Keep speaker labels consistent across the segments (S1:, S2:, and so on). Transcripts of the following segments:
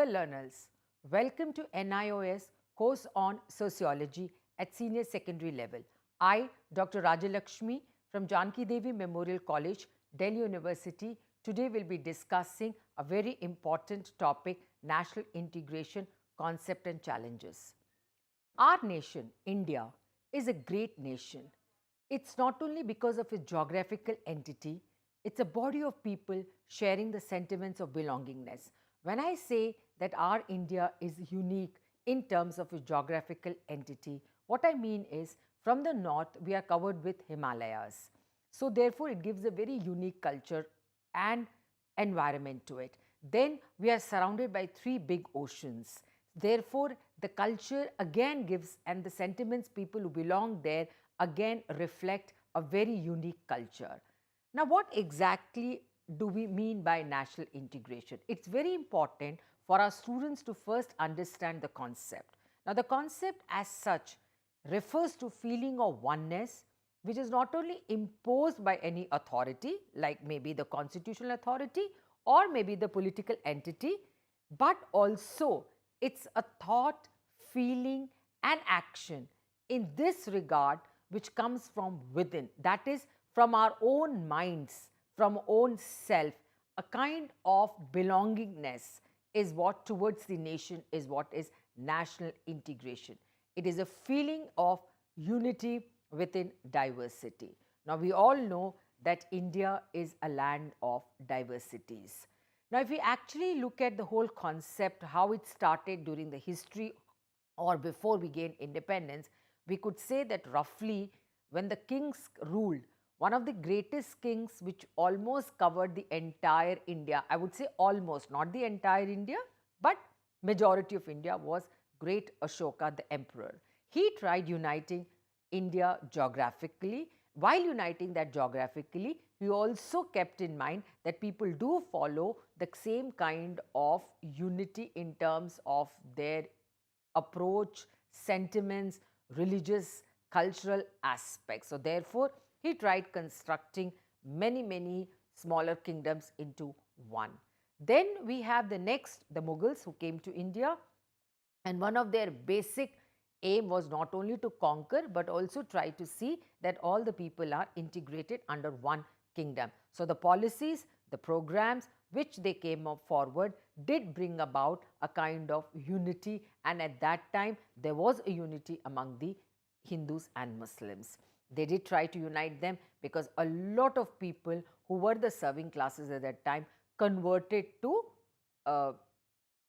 S1: Dear learners, welcome to NIOS course on sociology at senior secondary level. I, Dr. Rajalakshmi from Janki Devi Memorial College, Delhi University, today will be discussing a very important topic, national integration concept and challenges. Our nation, India, is a great nation. It's not only because of its geographical entity, it's a body of people sharing the sentiments of belongingness. When I say that our India is unique in terms of its geographical entity, what I mean is from the north, we are covered with Himalayas. So, therefore, it gives a very unique culture and environment to it. Then we are surrounded by three big oceans. Therefore, the culture again gives, and the sentiments people who belong there again reflect a very unique culture. Now, what exactly do we mean by national integration? It's very important for our students to first understand the concept. Now, the concept as such refers to feeling of oneness, which is not only imposed by any authority, like maybe the constitutional authority or maybe the political entity, but also it's a thought, feeling and action in this regard which comes from within, that is from our own minds, from own self. A kind of belongingness is what towards the nation is what is national integration. It is a feeling of unity within diversity. Now, we all know that India is a land of diversities. Now, if we actually look at the whole concept, how it started during the history or before we gained independence, we could say that roughly when the kings ruled, one of the greatest kings which almost covered the entire India, I would say almost, not the entire India, but majority of India, was great Ashoka the emperor. He tried uniting India geographically. While uniting that geographically, he also kept in mind that people do follow the same kind of unity in terms of their approach, sentiments, religious, cultural aspects. So, therefore, he tried constructing many smaller kingdoms into one. Then we have the next, the Mughals, who came to India, and one of their basic aim was not only to conquer but also try to see that all the people are integrated under one kingdom. So, the policies, the programs which they came up forward did bring about a kind of unity, and at that time there was a unity among the Hindus and Muslims. They did try to unite them because a lot of people who were the serving classes at that time converted to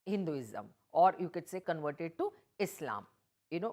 S1: Hinduism, or you could say converted to Islam,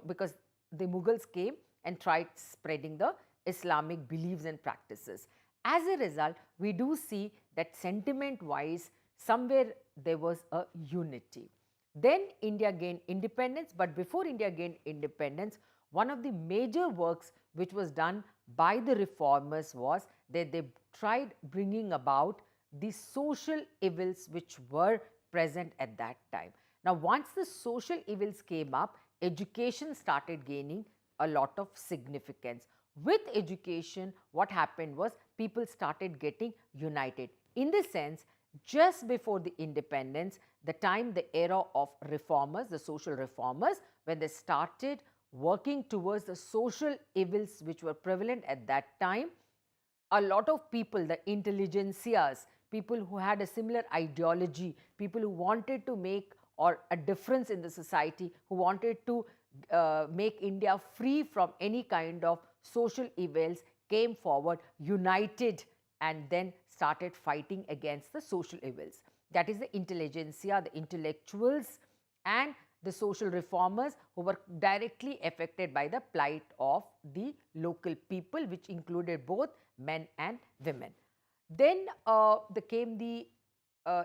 S1: because the Mughals came and tried spreading the Islamic beliefs and practices. As a result, we do see that sentiment wise, somewhere there was a unity. Then India gained independence, but before India gained independence, one of the major works which was done by the reformers was that they tried bringing about the social evils which were present at that time. Now, once the social evils came up, education started gaining a lot of significance. With education, what happened was people started getting united. In the sense, just before the independence, the time, the era of reformers, the social reformers, when they started working towards the social evils which were prevalent at that time, a lot of people, the intelligentsias, people who had a similar ideology, people who wanted to make or a difference in the society, who wanted to make India free from any kind of social evils, came forward, united, and then started fighting against the social evils. That is the intelligentsia, the intellectuals, and the social reformers who were directly affected by the plight of the local people, which included both men and women. Then there came the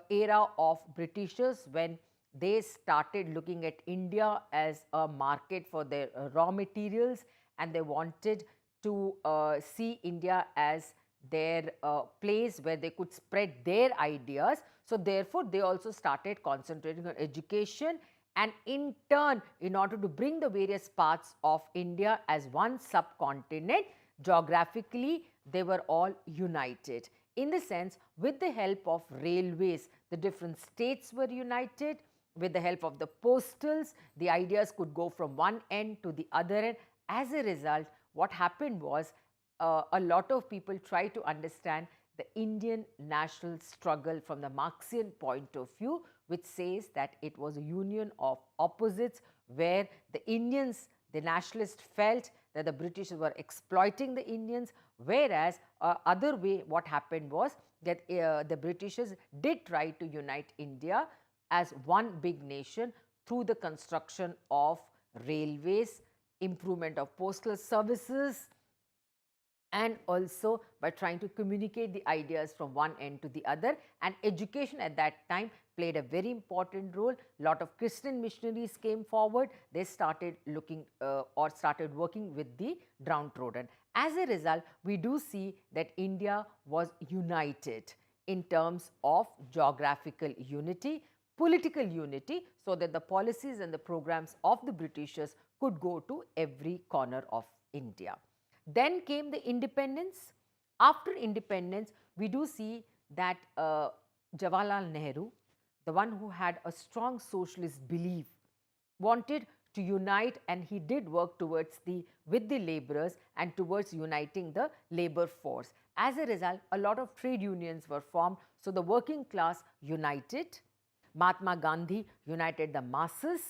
S1: era of Britishers, when they started looking at India as a market for their raw materials, and they wanted to see India as their place where they could spread their ideas. So, therefore, they also started concentrating on education, and in turn, in order to bring the various parts of India as one subcontinent, geographically they were all united. In the sense, with the help of railways, the different states were united. with the help of the postals, the ideas could go from one end to the other end. As a result, what happened was a lot of people tried to understand the Indian national struggle from the Marxian point of view, which says that it was a union of opposites where the Indians, the nationalists, felt that the British were exploiting the Indians, whereas other way what happened was that the Britishers did try to unite India as one big nation through the construction of railways, improvement of postal services, and also by trying to communicate the ideas from one end to the other. And education at that time played a very important role. Lot of Christian missionaries came forward. They started looking or started working with the downtrodden. As a result, we do see that India was united in terms of geographical unity, political unity, so that the policies and the programs of the Britishers could go to every corner of India. Then came the independence. After independence, we do see that Jawaharlal Nehru, the one who had a strong socialist belief, wanted to unite, and he did work towards with the laborers and towards uniting the labor force. As a result, a lot of trade unions were formed, so the working class united. Mahatma Gandhi united the masses,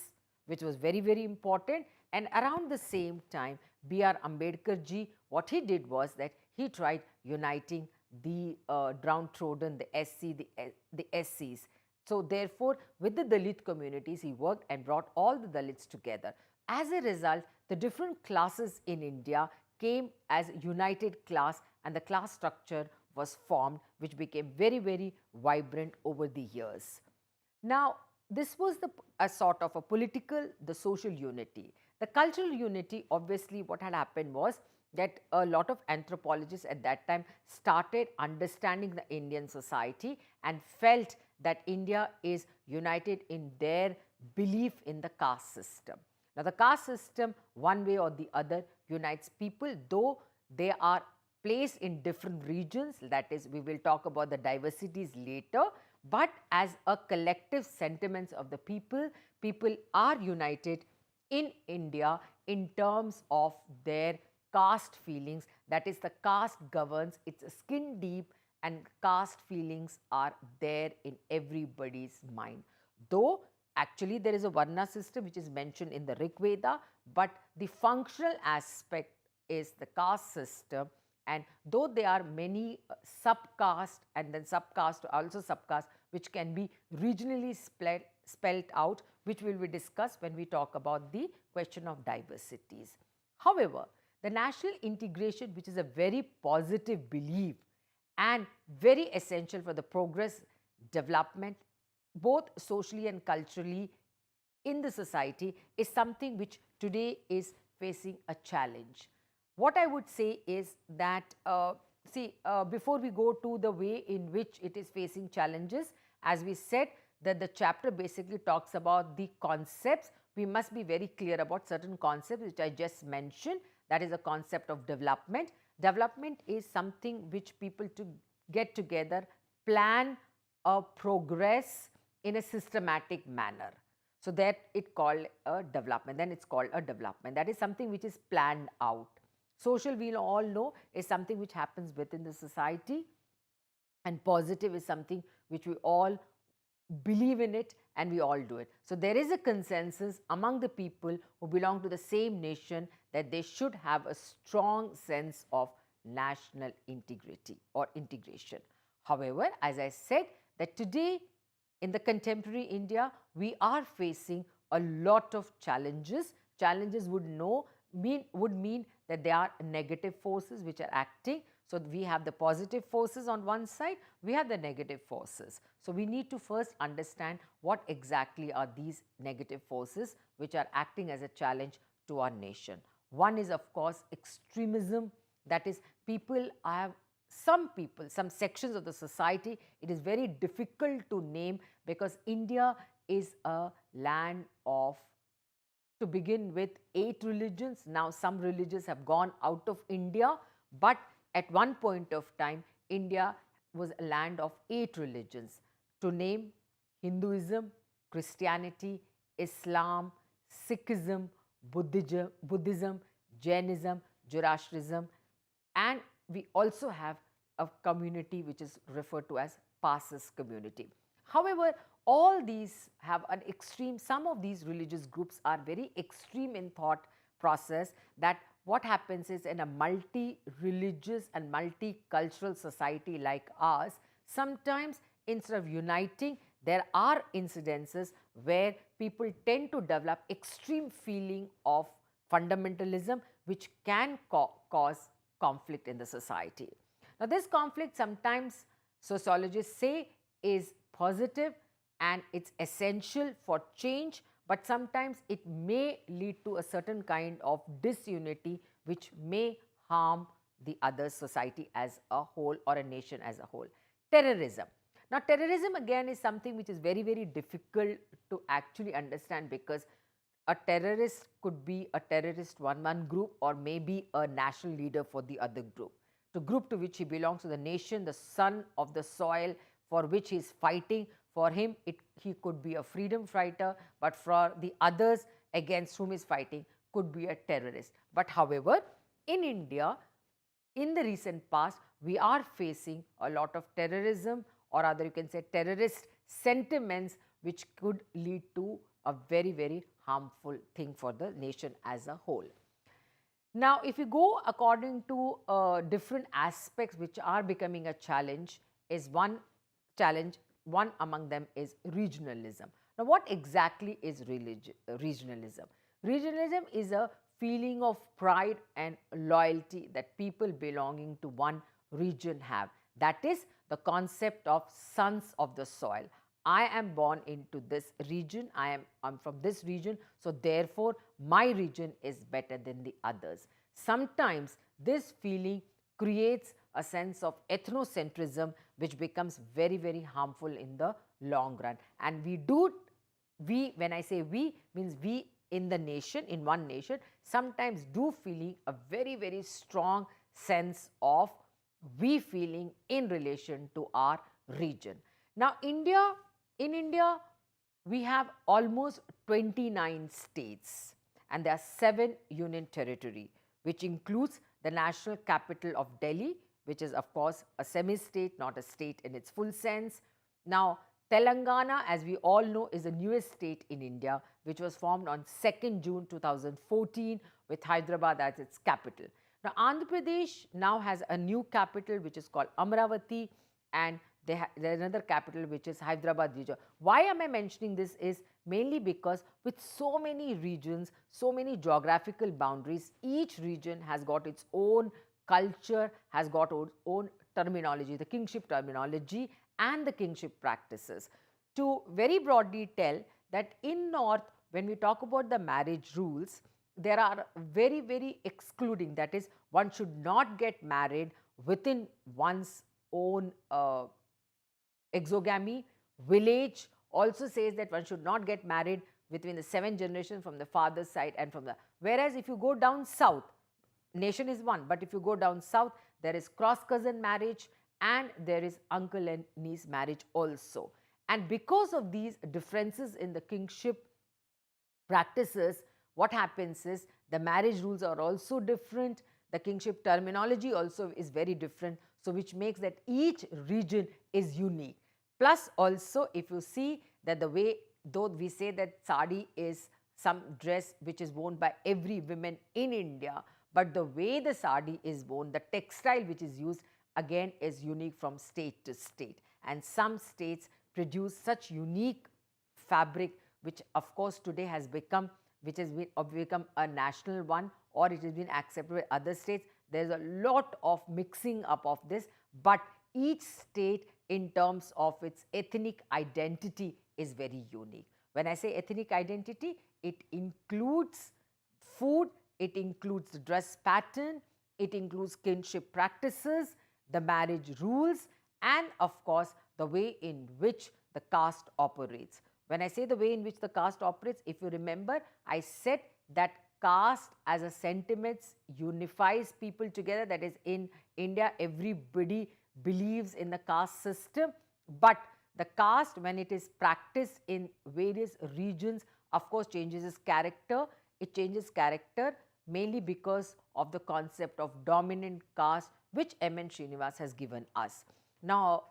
S1: which was very, very important. And around the same time, B.R. Ambedkar ji, what he did was that he tried uniting the downtrodden, the the SCs. So therefore, with the Dalit communities, he worked and brought all the Dalits together. As a result, the different classes in India came as united class, and the class structure was formed, which became very, very vibrant over the years. Now, this was a sort of a political, the social unity. The cultural unity, obviously, what had happened was that a lot of anthropologists at that time started understanding the Indian society and felt that India is united in their belief in the caste system. Now, the caste system, one way or the other, unites people, though they are placed in different regions. That is, we will talk about the diversities later. But as a collective sentiments of the people, people are united in India in terms of their caste feelings. That is, the caste governs, it's a skin deep, and caste feelings are there in everybody's mind. Though actually there is a Varna system which is mentioned in the Rig Veda, but the functional aspect is the caste system. And though there are many subcaste and then subcaste, also subcaste, which can be regionally spelled out, which will be discussed when we talk about the question of diversities. However, the national integration, which is a very positive belief and very essential for the progress, development, both socially and culturally in the society, is something which today is facing a challenge. What I would say is that, before we go to the way in which it is facing challenges, as we said that the chapter basically talks about the concepts. We must be very clear about certain concepts which I just mentioned. That is a concept of development. Development is something which people get together, plan a progress in a systematic manner. So that it called a development. Then it's called a development. That is something which is planned out. Social, we all know, is something which happens within the society, and positive is something which we all believe in it and we all do it. So there is a consensus among the people who belong to the same nation that they should have a strong sense of national integrity or integration. However, as I said, that today in the contemporary India, we are facing a lot of challenges. Challenges would mean that there are negative forces which are acting. So we have the positive forces on one side, we have the negative forces. So we need to first understand what exactly are these negative forces which are acting as a challenge to our nation. One is, of course, extremism. That is, some sections of the society, it is very difficult to name, because India is a land of, to begin with, 8 religions. Now some religions have gone out of India, but at one point of time, India was a land of 8 religions. To name: Hinduism, Christianity, Islam, Sikhism, Buddhism, Jainism, Zoroastrianism, and we also have a community which is referred to as Parsis community. However, all these have an extreme, some of these religious groups are very extreme in thought process, that what happens is in a multi-religious and multicultural society like ours, sometimes instead of uniting, there are incidences where people tend to develop extreme feeling of fundamentalism, which can cause conflict in the society. Now, this conflict sometimes sociologists say is positive and it's essential for change, but sometimes it may lead to a certain kind of disunity which may harm the other society as a whole or a nation as a whole. Terrorism. Now, terrorism again is something which is very, very difficult to actually understand, because a terrorist could be a terrorist one group or maybe a national leader for the other group. The group to which he belongs, to the nation, the son of the soil for which he is fighting, for him he could be a freedom fighter, but for the others against whom he is fighting could be a terrorist. But however, in India, in the recent past, we are facing a lot of terrorism, or rather you can say terrorist sentiments, which could lead to a very, very harmful thing for the nation as a whole. Now, if you go according to different aspects which are becoming a challenge, is one challenge, one among them is regionalism. Now, what exactly is regionalism? Regionalism is a feeling of pride and loyalty that people belonging to one region have. That is the concept of sons of the soil. I am born into this region, I'm from this region, so therefore my region is better than the others. Sometimes this feeling creates a sense of ethnocentrism, which becomes very, very harmful in the long run. And when I say we, means we in the nation, in one nation, sometimes do feeling a very, very strong sense of we feeling in relation to our region. Now, in India, we have almost 29 states, and there are 7 union territory, which includes the national capital of Delhi, which is of course a semi-state, not a state in its full sense. Now, Telangana, as we all know, is the newest state in India, which was formed on 2nd June 2014 with Hyderabad as its capital. Now, Andhra Pradesh now has a new capital which is called Amaravati, and there's another capital which is Hyderabad region. Why am I mentioning this is mainly because with so many regions, so many geographical boundaries, each region has got its own culture, has got its own terminology, the kingship terminology and the kingship practices. To very broadly tell that in North, when we talk about the marriage rules, there are very, very excluding, that is, one should not get married within one's own exogamy. Village also says that one should not get married between the 7 generations from the father's side and from the, whereas if you go down south, nation is one, but if you go down south, there is cross cousin marriage and there is uncle and niece marriage also. And because of these differences in the kingship practices, what happens is the marriage rules are also different, the kingship terminology also is very different, so which makes that each region is unique. Plus also, if you see that the way, though we say that sari is some dress which is worn by every woman in India, but the way the sari is worn, the textile which is used again is unique from state to state, and some states produce such unique fabric, which of course today has become, which has become a national one, or it has been accepted by other states. There is a lot of mixing up of this, but each state in terms of its ethnic identity is very unique. When I say ethnic identity, it includes food, it includes the dress pattern, it includes kinship practices, the marriage rules, and of course the way in which the caste operates. When I say the way in which the caste operates, if you remember, I said that caste as a sentiment unifies people together. That is, in India, everybody believes in the caste system, but The caste, when it is practiced in various regions, of course changes its character. It changes character mainly because of the concept of dominant caste, which M.N. Srinivas has given us. Now,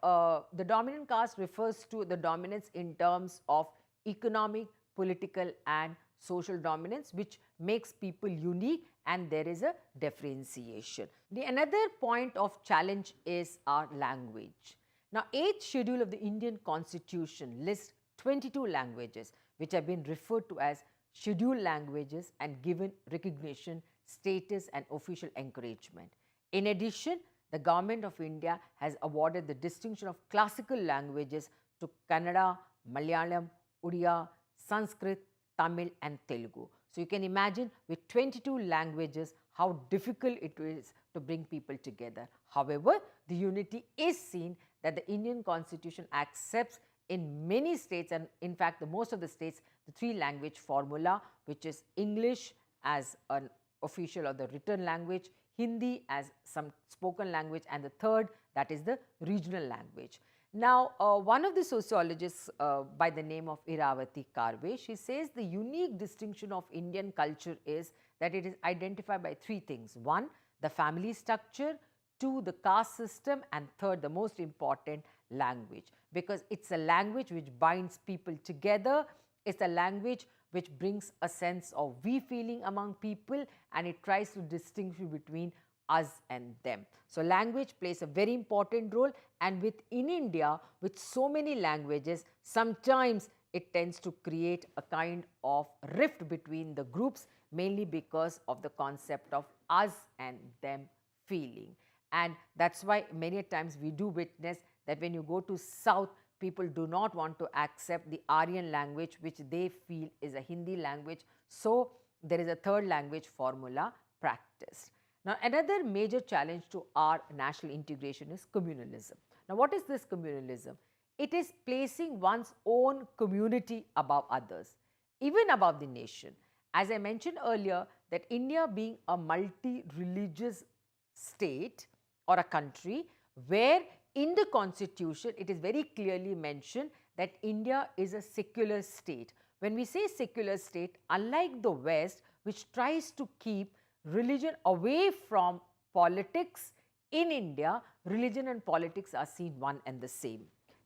S1: the dominant caste refers to the dominance in terms of economic, political and social dominance, which makes people unique, and there is a differentiation. The another point of challenge is our language. Now, 8th schedule of the Indian Constitution lists 22 languages which have been referred to as scheduled languages and given recognition, status and official encouragement. In addition, the Government of India has awarded the distinction of classical languages to Kannada, Malayalam, Odia, Sanskrit, Tamil and Telugu. So, you can imagine with 22 languages how difficult it is to bring people together. However, the unity is seen that the Indian Constitution accepts in many states, and in fact the most of the states, the 3 language formula, which is English as an official or the written language, Hindi as some spoken language, and the third, that is the regional language. Now, one of the sociologists by the name of Iravati Karve, she says the unique distinction of Indian culture is that it is identified by 3 things. 1, the family structure, 2, the caste system, and 3rd, the most important, language. Because it's a language which binds people together, it's a language which brings a sense of we feeling among people, and it tries to distinguish between us and them. So, language plays a very important role, and within India, with so many languages, sometimes it tends to create a kind of rift between the groups, mainly because of the concept of us and them feeling. And that is why many times we do witness that when you go to South, people do not want to accept the Aryan language, which they feel is a Hindi language. So, there is a 3rd language formula practiced. Now, another major challenge to our national integration is communalism. Now, what is this communalism? It is placing one's own community above others, even above the nation. As I mentioned earlier, that India being a multi-religious state or a country, where in the constitution it is very clearly mentioned that India is a secular state. When we say secular state, unlike the West, which tries to keep religion away from politics, in India, religion and politics are seen one and the same.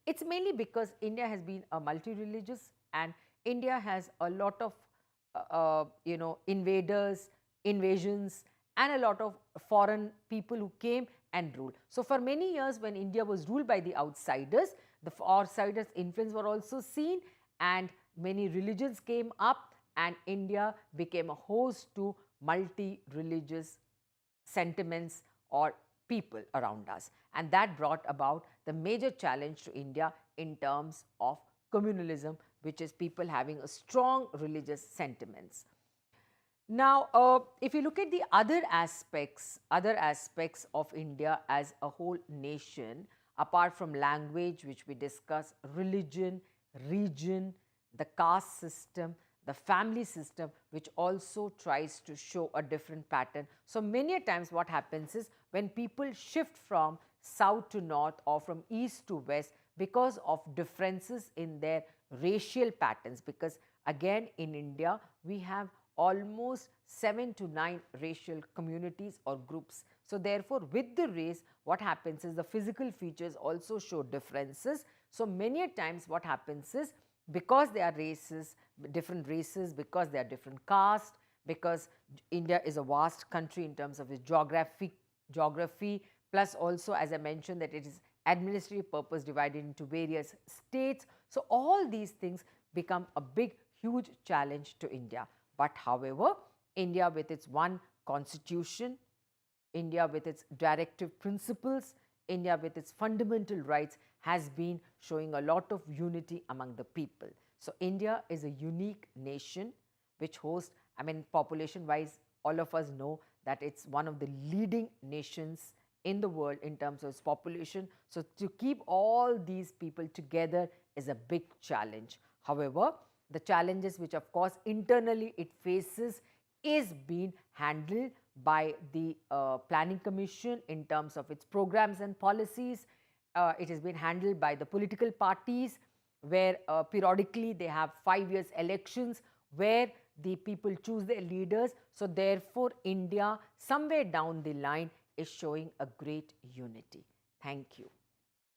S1: It's mainly because India has been a multi-religious, and India has a lot of invaders, invasions, and a lot of foreign people who came and ruled. So, for many years when India was ruled by the outsiders, the outsiders' influence were also seen, and many religions came up, and India became a host to multi-religious sentiments or people around us. And that brought about the major challenge to India in terms of communalism, which is people having a strong religious sentiments. Now, if you look at the other aspects of India as a whole nation, apart from language, which we discuss, religion, region, the caste system, the family system, which also tries to show a different pattern. So, many a times what happens is when people shift from south to north or from east to west because of differences in their racial patterns, because again in India we have almost 7 to 9 racial communities or groups. So, therefore, with the race, what happens is the physical features also show differences. So, many a times what happens is because they are different races, because they are different caste, because India is a vast country in terms of its geography, plus also as I mentioned that it is administrative purpose divided into various states. So, all these things become a big huge challenge to India. But however, India with its one constitution, India with its directive principles, India with its fundamental rights has been showing a lot of unity among the people. So, India is a unique nation which hosts, I mean population wise, all of us know that it's one of the leading nations in the world in terms of its population. So, to keep all these people together is a big challenge. However, the challenges which of course internally it faces is being handled by the Planning Commission in terms of its programs and policies. it has been handled by the political parties, where periodically they have 5 years elections where the people choose their leaders. So therefore, India somewhere down the line is showing a great unity. Thank you.